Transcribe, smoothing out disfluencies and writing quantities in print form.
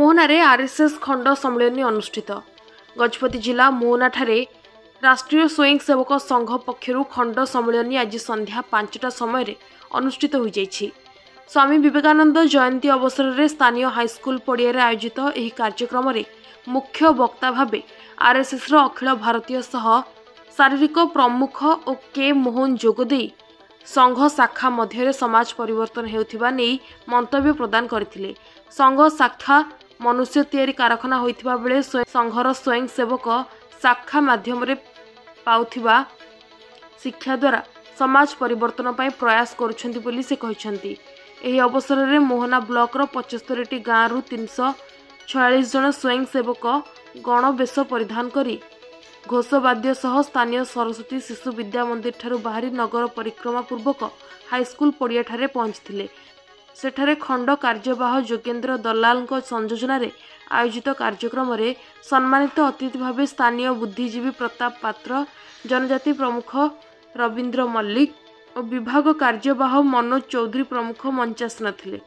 मोहनारे RSS खंड सम्मेलन अनुष्ठित। गजपति जिला मोहनाठारे राष्ट्रीय स्वयंसेवक संघ पक्षरु खंड सम्मेलन आज संध्या 5टा समय अनुष्ठित हो जाइछि। स्वामी विवेकानंद जयंती अवसर में स्थानीय हाईस्कल पड़िया आयोजित यह कार्यक्रम में मुख्य वक्ता भावे आरएसएस अखिल भारतीय सह शारीरिक प्रमुख और के मोहन जोगदे संघ शाखा मध्य समाज परिवर्तन हेउथिबा नेई मंतव्य प्रदान करथिले। संघ शाखा मनुष्य तैयारी कारखाना होइथिबा बेले संघर स्वयंसेवक शाखा माध्यम रे पाउथिबा शिक्षा द्वारा समाज परिवर्तन पई प्रयास करुछंती बोली से कहिसंती। एही अवसर में मोहना ब्लॉक रो 75टी गाँव रु 346 जन स्वयंसेवक गणवेश परिधान करी घोषवाद्य सह स्थानीय सरस्वती शिशु विद्या मंदिर ठारू बाहरी नगर परिक्रमा पूर्वक हाईस्कल पड़िया ठारे पहुंचथिले। सेठारे खंड कार्यवाह जोगेन्द्र दलाल संयोजन आयोजित कार्यक्रम में सम्मानित अतिथि भाव स्थानीय बुद्धिजीवी प्रताप पात्र, जनजाति प्रमुख रवींद्र मल्लिक और विभाग कार्यवाह मनोज चौधरी प्रमुख मंचासन थिले।